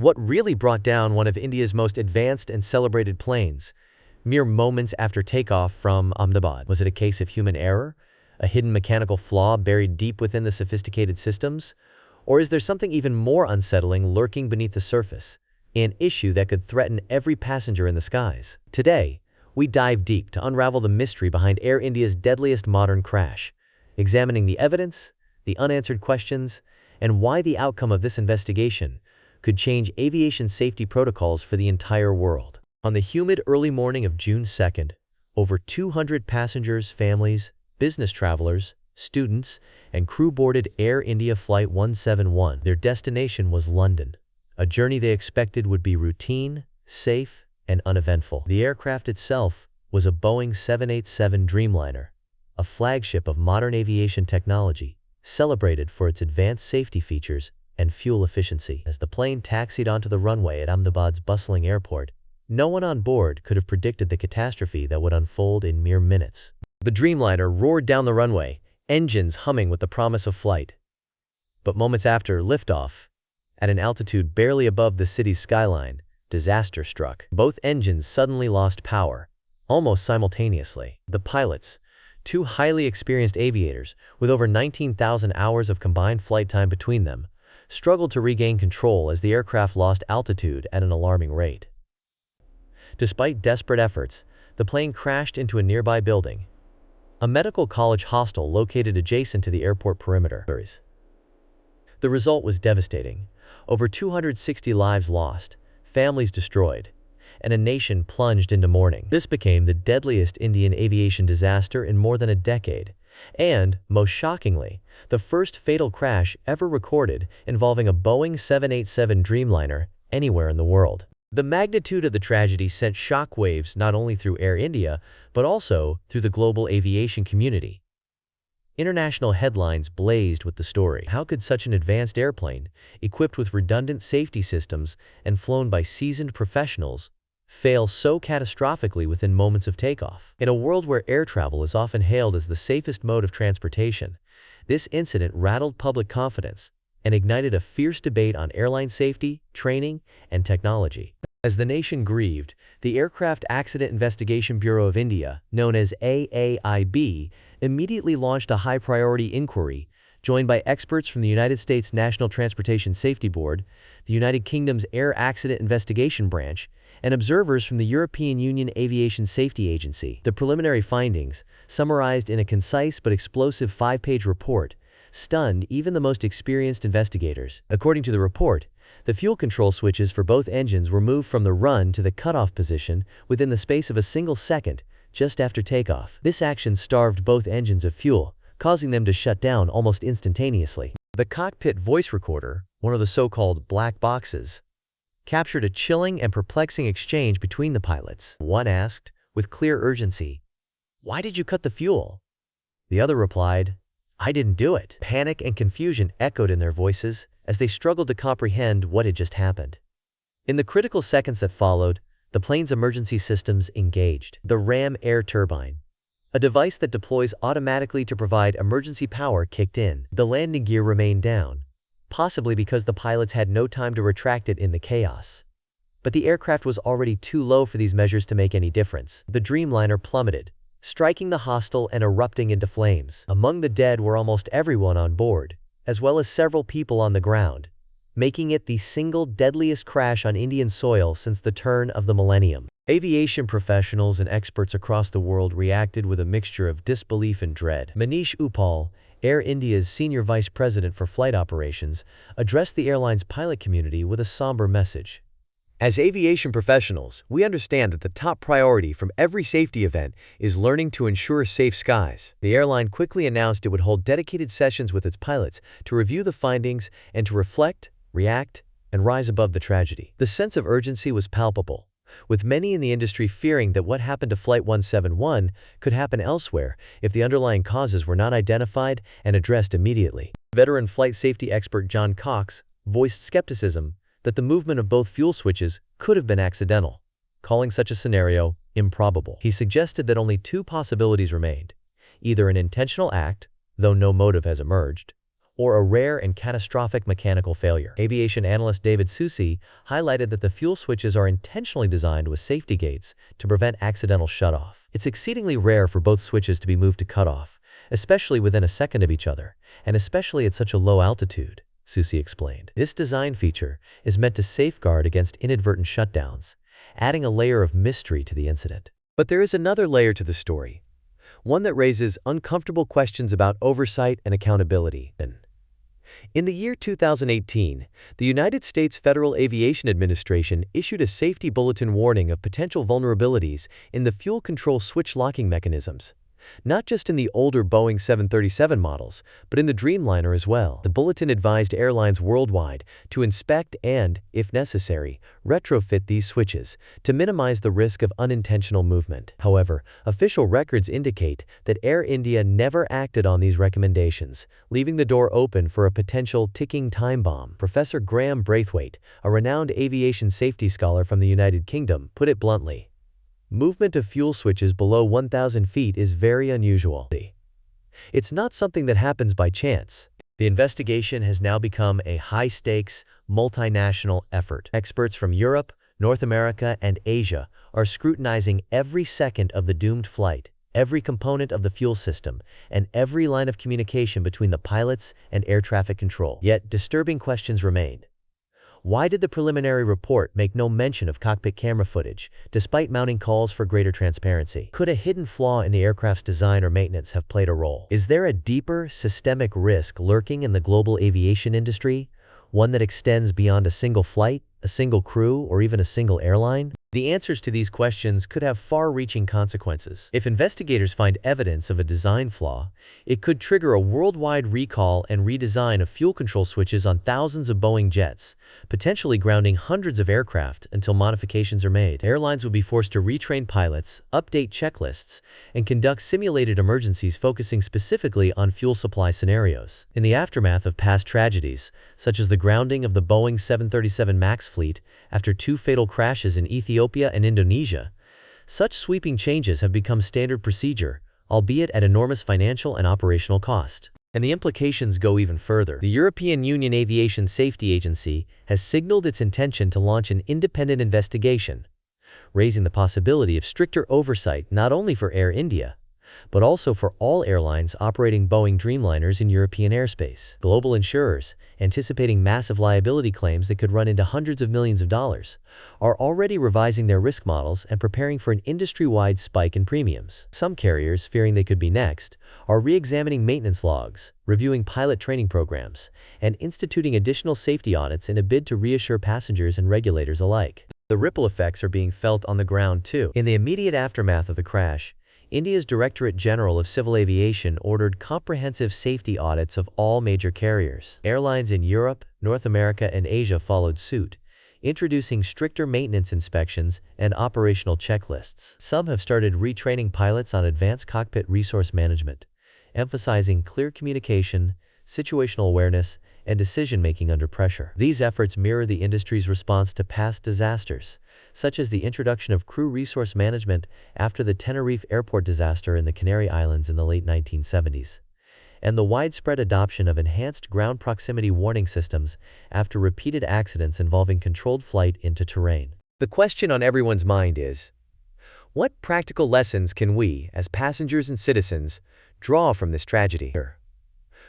What really brought down one of India's most advanced and celebrated planes, mere moments after takeoff from Ahmedabad? Was it a case of human error? A hidden mechanical flaw buried deep within the sophisticated systems? Or is there something even more unsettling lurking beneath the surface? An issue that could threaten every passenger in the skies. Today, we dive deep to unravel the mystery behind Air India's deadliest modern crash, examining the evidence, the unanswered questions, and why the outcome of this investigation could change aviation safety protocols for the entire world. On the humid early morning of June 2nd, over 200 passengers, families, business travelers, students, and crew boarded Air India Flight 171. Their destination was London, a journey they expected would be routine, safe, and uneventful. The aircraft itself was a Boeing 787 Dreamliner, a flagship of modern aviation technology, celebrated for its advanced safety features and fuel efficiency. As the plane taxied onto the runway at Ahmedabad's bustling airport, no one on board could have predicted the catastrophe that would unfold in mere minutes. The Dreamliner roared down the runway, engines humming with the promise of flight. But moments after liftoff, at an altitude barely above the city's skyline, disaster struck. Both engines suddenly lost power, almost simultaneously. The pilots, two highly experienced aviators with over 19,000 hours of combined flight time between them, struggled to regain control as the aircraft lost altitude at an alarming rate. Despite desperate efforts, the plane crashed into a nearby building, a medical college hostel located adjacent to the airport perimeter. The result was devastating. Over 260 lives lost, families destroyed, and a nation plunged into mourning. This became the deadliest Indian aviation disaster in more than a decade, and, most shockingly, the first fatal crash ever recorded involving a Boeing 787 Dreamliner anywhere in the world. The magnitude of the tragedy sent shockwaves not only through Air India, but also through the global aviation community. International headlines blazed with the story. How could such an advanced airplane, equipped with redundant safety systems and flown by seasoned professionals, fail so catastrophically within moments of takeoff? In a world where air travel is often hailed as the safest mode of transportation, this incident rattled public confidence and ignited a fierce debate on airline safety, training, and technology. As the nation grieved, the Aircraft Accident Investigation Bureau of India, known as AAIB, immediately launched a high-priority inquiry, joined by experts from the United States National Transportation Safety Board, the United Kingdom's Air Accident Investigation Branch, and observers from the European Union Aviation Safety Agency. The preliminary findings, summarized in a concise but explosive 5-page report, stunned even the most experienced investigators. According to the report, the fuel control switches for both engines were moved from the run to the cutoff position within the space of a single second, just after takeoff. This action starved both engines of fuel, causing them to shut down almost instantaneously. The cockpit voice recorder, one of the so-called black boxes, captured a chilling and perplexing exchange between the pilots. One asked, with clear urgency, "Why did you cut the fuel?" The other replied, "I didn't do it." Panic and confusion echoed in their voices as they struggled to comprehend what had just happened. In the critical seconds that followed, the plane's emergency systems engaged. The ram air turbine, a device that deploys automatically to provide emergency power, kicked in. The landing gear remained down, possibly because the pilots had no time to retract it in the chaos. But the aircraft was already too low for these measures to make any difference. The Dreamliner plummeted, striking the hostel and erupting into flames. Among the dead were almost everyone on board, as well as several people on the ground, making it the single deadliest crash on Indian soil since the turn of the millennium. Aviation professionals and experts across the world reacted with a mixture of disbelief and dread. Manish Uppal, Air India's senior vice president for flight operations, addressed the airline's pilot community with a somber message. "As aviation professionals, we understand that the top priority from every safety event is learning to ensure safe skies." The airline quickly announced it would hold dedicated sessions with its pilots to review the findings and to reflect, react, and rise above the tragedy. The sense of urgency was palpable, with many in the industry fearing that what happened to Flight 171 could happen elsewhere if the underlying causes were not identified and addressed immediately. Veteran flight safety expert John Cox voiced skepticism that the movement of both fuel switches could have been accidental, calling such a scenario improbable. He suggested that only two possibilities remained: either an intentional act, though no motive has emerged, or a rare and catastrophic mechanical failure. Aviation analyst David Susi highlighted that the fuel switches are intentionally designed with safety gates to prevent accidental shutoff. It's exceedingly rare for both switches to be moved to cutoff, especially within a second of each other, and especially at such a low altitude, Susi explained. This design feature is meant to safeguard against inadvertent shutdowns, adding a layer of mystery to the incident. But there is another layer to the story, one that raises uncomfortable questions about oversight and accountability. In the year 2018, the United States Federal Aviation Administration issued a safety bulletin warning of potential vulnerabilities in the fuel control switch locking mechanisms, not just in the older Boeing 737 models, but in the Dreamliner as well. The bulletin advised airlines worldwide to inspect and, if necessary, retrofit these switches to minimize the risk of unintentional movement. However, official records indicate that Air India never acted on these recommendations, leaving the door open for a potential ticking time bomb. Professor Graham Braithwaite, a renowned aviation safety scholar from the United Kingdom, put it bluntly: movement of fuel switches below 1,000 feet is very unusual. It's not something that happens by chance. The investigation has now become a high-stakes, multinational effort. Experts from Europe, North America, and Asia are scrutinizing every second of the doomed flight, every component of the fuel system, and every line of communication between the pilots and air traffic control. Yet, disturbing questions remain. Why did the preliminary report make no mention of cockpit camera footage, despite mounting calls for greater transparency? Could a hidden flaw in the aircraft's design or maintenance have played a role? Is there a deeper, systemic risk lurking in the global aviation industry, one that extends beyond a single flight, a single crew, or even a single airline? The answers to these questions could have far-reaching consequences. If investigators find evidence of a design flaw, it could trigger a worldwide recall and redesign of fuel control switches on thousands of Boeing jets, potentially grounding hundreds of aircraft until modifications are made. Airlines would be forced to retrain pilots, update checklists, and conduct simulated emergencies focusing specifically on fuel supply scenarios. In the aftermath of past tragedies, such as the grounding of the Boeing 737 MAX fleet after 2 fatal crashes in Ethiopia and Indonesia, such sweeping changes have become standard procedure, albeit at enormous financial and operational cost. And the implications go even further. The European Union Aviation Safety Agency has signaled its intention to launch an independent investigation, raising the possibility of stricter oversight not only for Air India, but also for all airlines operating Boeing Dreamliners in European airspace. Global insurers, anticipating massive liability claims that could run into hundreds of millions of dollars, are already revising their risk models and preparing for an industry-wide spike in premiums. Some carriers, fearing they could be next, are re-examining maintenance logs, reviewing pilot training programs, and instituting additional safety audits in a bid to reassure passengers and regulators alike. The ripple effects are being felt on the ground too. In the immediate aftermath of the crash, India's Directorate General of Civil Aviation ordered comprehensive safety audits of all major carriers. Airlines in Europe, North America, and Asia followed suit, introducing stricter maintenance inspections and operational checklists. Some have started retraining pilots on advanced cockpit resource management, emphasizing clear communication, situational awareness, and decision-making under pressure. These efforts mirror the industry's response to past disasters, such as the introduction of crew resource management after the Tenerife airport disaster in the Canary Islands in the late 1970s, and the widespread adoption of enhanced ground proximity warning systems after repeated accidents involving controlled flight into terrain. The question on everyone's mind is, what practical lessons can we, as passengers and citizens, draw from this tragedy?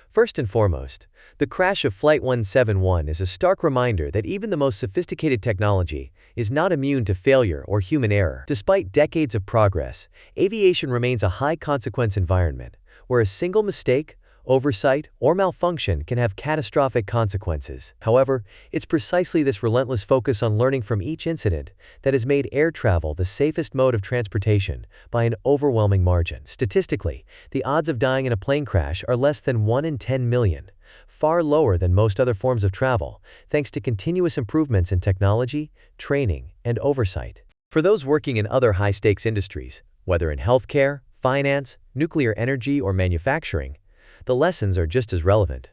First and foremost, the crash of Flight 171 is a stark reminder that even the most sophisticated technology is not immune to failure or human error. Despite decades of progress, aviation remains a high-consequence environment, where a single mistake, oversight, or malfunction can have catastrophic consequences. However, it's precisely this relentless focus on learning from each incident that has made air travel the safest mode of transportation by an overwhelming margin. Statistically, the odds of dying in a plane crash are less than 1 in 10 million, far lower than most other forms of travel, thanks to continuous improvements in technology, training, and oversight. For those working in other high-stakes industries, whether in healthcare, finance, nuclear energy, or manufacturing, the lessons are just as relevant.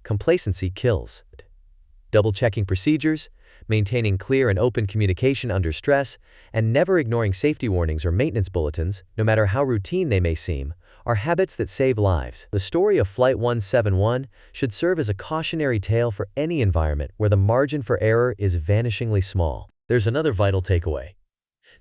Complacency kills. Double-checking procedures, maintaining clear and open communication under stress, and never ignoring safety warnings or maintenance bulletins, no matter how routine they may seem, are habits that save lives. The story of Flight 171 should serve as a cautionary tale for any environment where the margin for error is vanishingly small. There's another vital takeaway: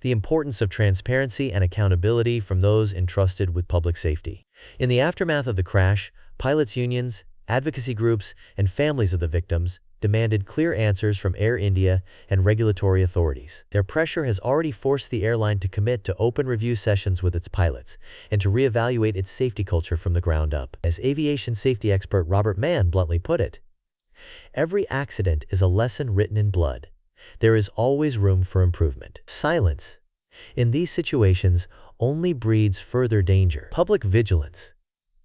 the importance of transparency and accountability from those entrusted with public safety. In the aftermath of the crash, pilots' unions, advocacy groups, and families of the victims demanded clear answers from Air India and regulatory authorities. Their pressure has already forced the airline to commit to open review sessions with its pilots and to reevaluate its safety culture from the ground up. As aviation safety expert Robert Mann bluntly put it, "Every accident is a lesson written in blood. There is always room for improvement." Silence in these situations only breeds further danger. Public vigilance,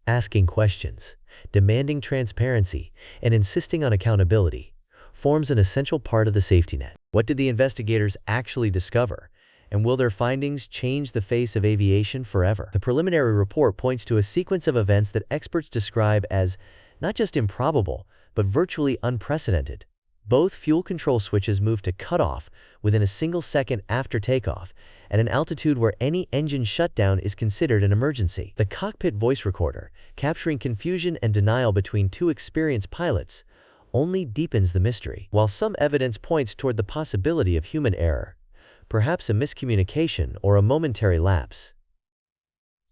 asking questions, demanding transparency, and insisting on accountability forms an essential part of the safety net. What did the investigators actually discover? And will their findings change the face of aviation forever? The preliminary report points to a sequence of events that experts describe as not just improbable, but virtually unprecedented. Both fuel control switches moved to cutoff within a single second after takeoff, at an altitude where any engine shutdown is considered an emergency. The cockpit voice recorder, capturing confusion and denial between two experienced pilots, only deepens the mystery. While some evidence points toward the possibility of human error, perhaps a miscommunication or a momentary lapse,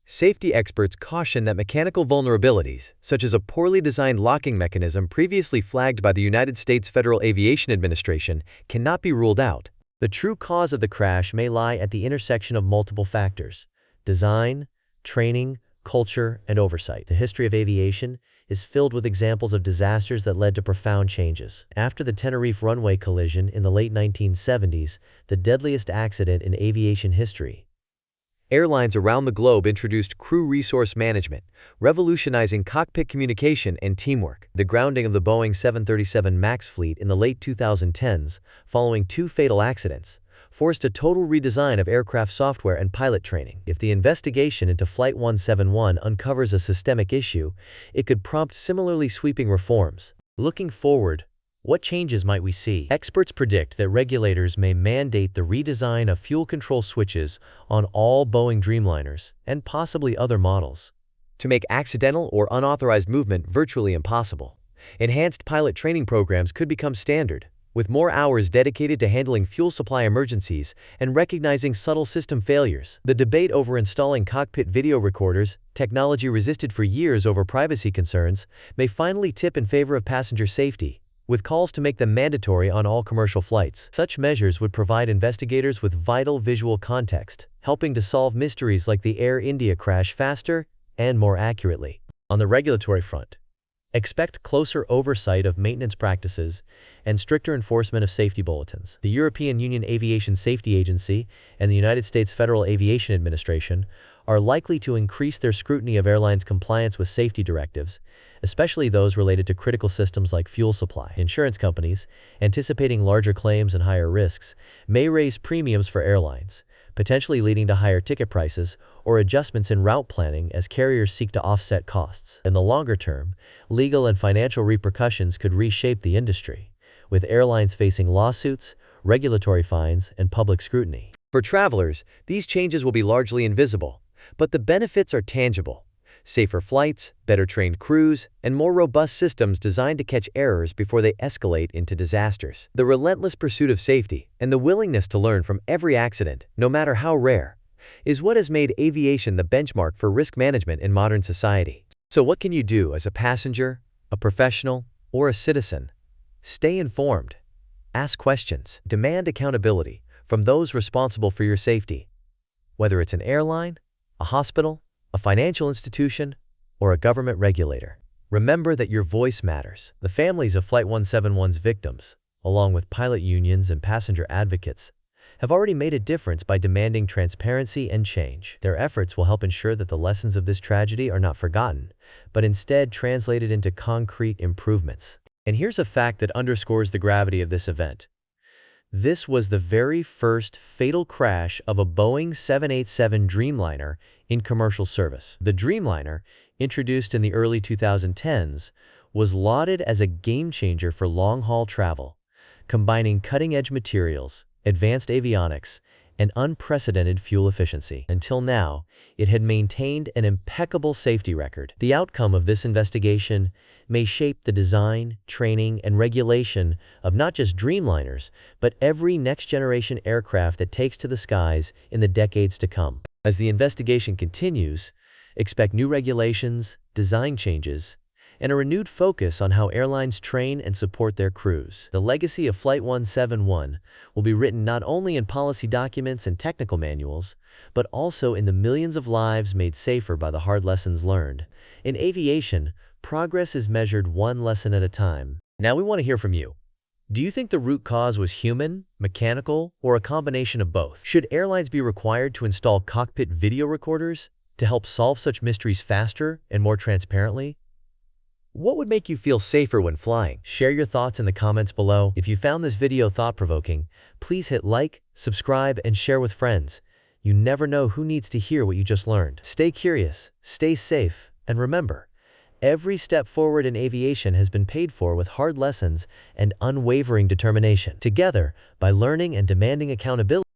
safety experts caution that mechanical vulnerabilities, such as a poorly designed locking mechanism previously flagged by the United States Federal Aviation Administration, cannot be ruled out. The true cause of the crash may lie at the intersection of multiple factors: design, training, culture, and oversight. The history of aviation is filled with examples of disasters that led to profound changes. After the Tenerife runway collision in the late 1970s, the deadliest accident in aviation history, airlines around the globe introduced crew resource management, revolutionizing cockpit communication and teamwork. The grounding of the Boeing 737 MAX fleet in the late 2010s, following two fatal accidents, forced a total redesign of aircraft software and pilot training. If the investigation into Flight 171 uncovers a systemic issue, it could prompt similarly sweeping reforms. Looking forward, what changes might we see? Experts predict that regulators may mandate the redesign of fuel control switches on all Boeing Dreamliners and possibly other models, to make accidental or unauthorized movement virtually impossible. Enhanced pilot training programs could become standard, with more hours dedicated to handling fuel supply emergencies and recognizing subtle system failures. The debate over installing cockpit video recorders, technology resisted for years over privacy concerns, may finally tip in favor of passenger safety, with calls to make them mandatory on all commercial flights. Such measures would provide investigators with vital visual context, helping to solve mysteries like the Air India crash faster and more accurately. On the regulatory front, expect closer oversight of maintenance practices and stricter enforcement of safety bulletins. The European Union Aviation Safety Agency and the United States Federal Aviation Administration are likely to increase their scrutiny of airlines' compliance with safety directives, especially those related to critical systems like fuel supply. Insurance companies, anticipating larger claims and higher risks, may raise premiums for airlines, potentially leading to higher ticket prices or adjustments in route planning as carriers seek to offset costs. In the longer term, legal and financial repercussions could reshape the industry, with airlines facing lawsuits, regulatory fines, and public scrutiny. For travelers, these changes will be largely invisible, but the benefits are tangible: safer flights, better trained crews, and more robust systems designed to catch errors before they escalate into disasters. The relentless pursuit of safety and the willingness to learn from every accident, no matter how rare, is what has made aviation the benchmark for risk management in modern society. So what can you do as a passenger, a professional, or a citizen? Stay informed, ask questions, demand accountability from those responsible for your safety. Whether it's an airline, a hospital, a financial institution, or a government regulator, remember that your voice matters. The families of Flight 171's victims, along with pilot unions and passenger advocates, have already made a difference by demanding transparency and change. Their efforts will help ensure that the lessons of this tragedy are not forgotten, but instead translated into concrete improvements. And here's a fact that underscores the gravity of this event. This was the very first fatal crash of a Boeing 787 Dreamliner in commercial service. The Dreamliner, introduced in the early 2010s, was lauded as a game-changer for long-haul travel, combining cutting-edge materials, advanced avionics, and unprecedented fuel efficiency. Until now, it had maintained an impeccable safety record. The outcome of this investigation may shape the design, training, and regulation of not just Dreamliners, but every next-generation aircraft that takes to the skies in the decades to come. As the investigation continues, expect new regulations, design changes, and a renewed focus on how airlines train and support their crews. The legacy of Flight 171 will be written not only in policy documents and technical manuals, but also in the millions of lives made safer by the hard lessons learned. In aviation, progress is measured one lesson at a time. Now we want to hear from you. Do you think the root cause was human, mechanical, or a combination of both? Should airlines be required to install cockpit video recorders to help solve such mysteries faster and more transparently? What would make you feel safer when flying? Share your thoughts in the comments below. If you found this video thought-provoking, please hit like, subscribe, and share with friends. You never know who needs to hear what you just learned. Stay curious, stay safe, and remember, every step forward in aviation has been paid for with hard lessons and unwavering determination. Together, by learning and demanding accountability,